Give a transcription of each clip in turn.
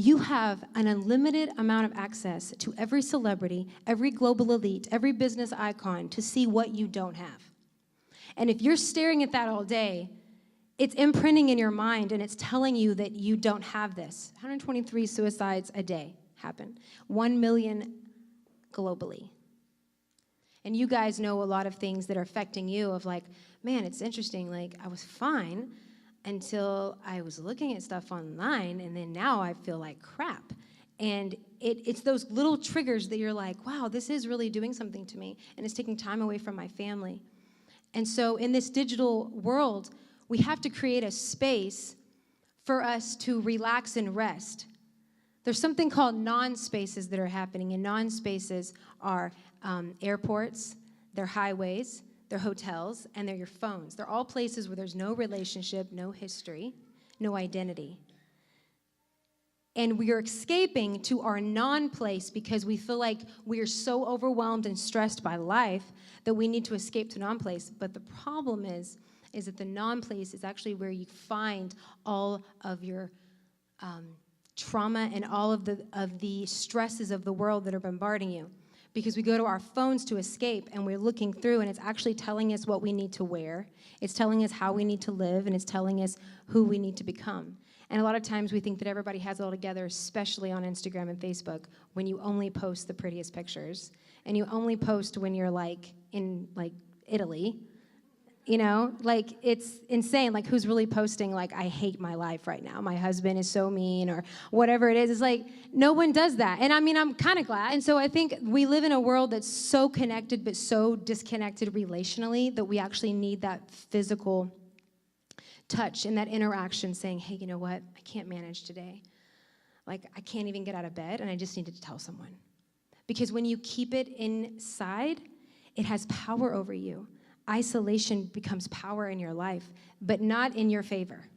You have an unlimited amount of access to every celebrity, every global elite, every business icon to see what you don't have. And if you're staring at that all day, it's imprinting in your mind and it's telling you that you don't have this. 123 suicides a day happen. 1 million globally. And you guys know a lot of things that are affecting you of like, man, it's interesting. Like, I was fine until I was looking at stuff online, and then now I feel like crap. And it's those little triggers that you're like, wow, this is really doing something to me, and it's taking time away from my family. And so in this digital world, we have to create a space for us to relax and rest. There's something called non-spaces that are happening, and non-spaces are airports, they're highways, they're hotels, and they're your phones. They're all places where there's no relationship, no history, no identity. And we are escaping to our non-place because we feel like we are so overwhelmed and stressed by life that we need to escape to non-place. But the problem is that the non-place is actually where you find all of your trauma and all of the stresses of the world that are bombarding you. Because we go to our phones to escape, and we're looking through, and it's actually telling us what we need to wear. It's telling us how we need to live, and it's telling us who we need to become. And a lot of times we think that everybody has it all together, especially on Instagram and Facebook, when you only post the prettiest pictures, and you only post when you're like in like Italy. You know, like, it's insane. Like, who's really posting, like, I hate my life right now. My husband is so mean, or whatever it is. It's like, no one does that. And I mean, I'm kind of glad. And so I think we live in a world that's so connected, but so disconnected relationally, that we actually need that physical touch and that interaction saying, hey, you know what? I can't manage today. Like, I can't even get out of bed, and I just needed to tell someone. Because when you keep it inside, it has power over you. Isolation becomes power in your life, but not in your favor.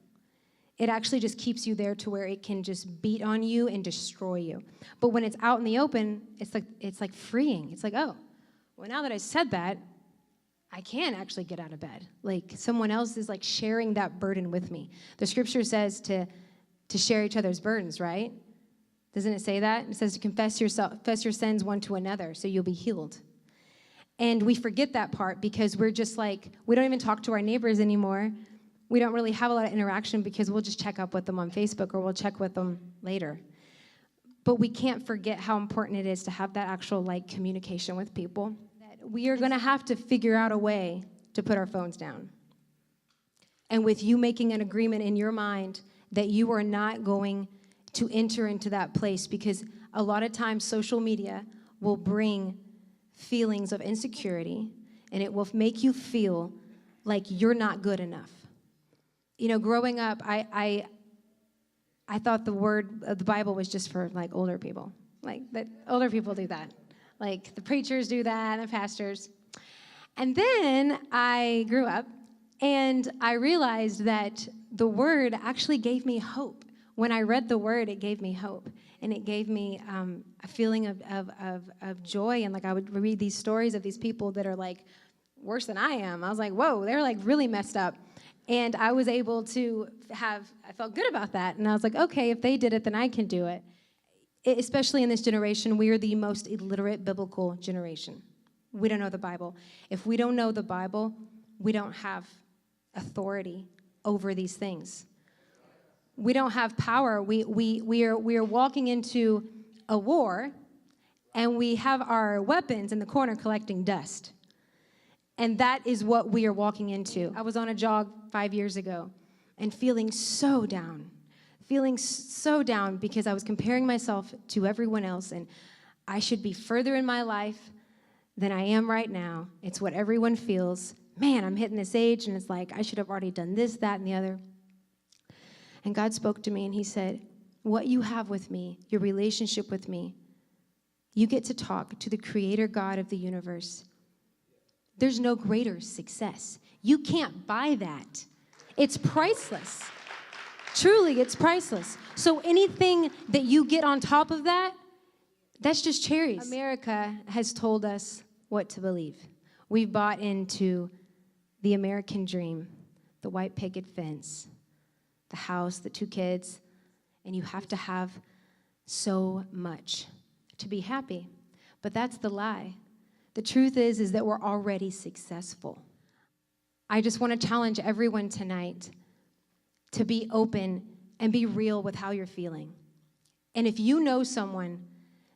It actually just keeps you there to where it can just beat on you and destroy you. But when it's out in the open, it's like freeing. It's like, oh, well, now that I said that, I can actually get out of bed. Like, someone else is like sharing that burden with me. The scripture says to share each other's burdens, right? Doesn't it say that? It says to confess your sins one to another so you'll be healed. And we forget that part because we're just like, we don't even talk to our neighbors anymore. We don't really have a lot of interaction because we'll just check up with them on Facebook, or we'll check with them later. But we can't forget how important it is to have that actual like communication with people. That we are going to have to figure out a way to put our phones down. And with you making an agreement in your mind that you are not going to enter into that place, because a lot of times social media will bring feelings of insecurity, and it will make you feel like you're not good enough. You know, growing up, I thought the word of the Bible was just for like older people. Like, that older people do that. Like, the preachers do that, and the pastors. And then I grew up, and I realized that the word actually gave me hope. When I read the word, it gave me hope. And it gave me a feeling of joy. And like, I would read these stories of these people that are like worse than I am. I was like, whoa, they're like really messed up. And I was able to I felt good about that. And I was like, okay, if they did it, then I can do it. Especially in this generation, we are the most illiterate biblical generation. We don't know the Bible. If we don't know the Bible, we don't have authority over these things. We don't have power. We are walking into a war, and we have our weapons in the corner collecting dust. And that is what we are walking into. I was on a jog 5 years ago and feeling so down because I was comparing myself to everyone else, and I should be further in my life than I am right now. It's what everyone feels. Man, I'm hitting this age, and it's like I should have already done this, that, and the other. And God spoke to me, and he said, what you have with me, your relationship with me, you get to talk to the creator God of the universe. There's no greater success. You can't buy that. It's priceless. Truly, it's priceless. So anything that you get on top of that, that's just cherries. America has told us what to believe. We've bought into the American dream, the white picket fence, the house, the 2 kids, and you have to have so much to be happy. But that's the lie. The truth is that we're already successful. I just want to challenge everyone tonight to be open and be real with how you're feeling. And if you know someone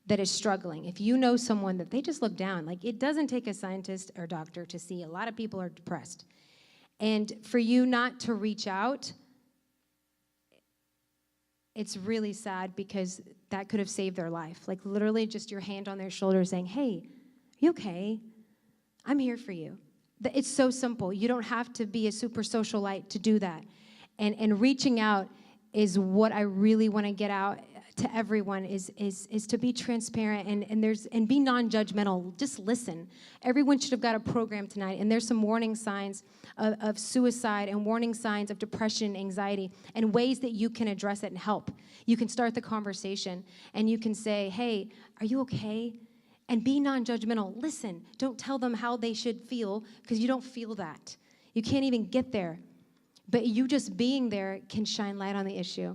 that is struggling, if you know someone that they just look down, like it doesn't take a scientist or doctor to see a lot of people are depressed. And for you not to reach out, it's really sad because that could have saved their life. Like literally just your hand on their shoulder saying, hey, are you okay? I'm here for you. It's so simple. You don't have to be a super socialite to do that. And reaching out is what I really want to get out to everyone is to be transparent and be non-judgmental. Just listen. Everyone should have got a program tonight, and there's some warning signs of suicide and warning signs of depression, anxiety, and ways that you can address it and help. You can start the conversation, and you can say, hey, are you okay? And be non-judgmental. Listen. Don't tell them how they should feel, because you don't feel that. You can't even get there. But you just being there can shine light on the issue.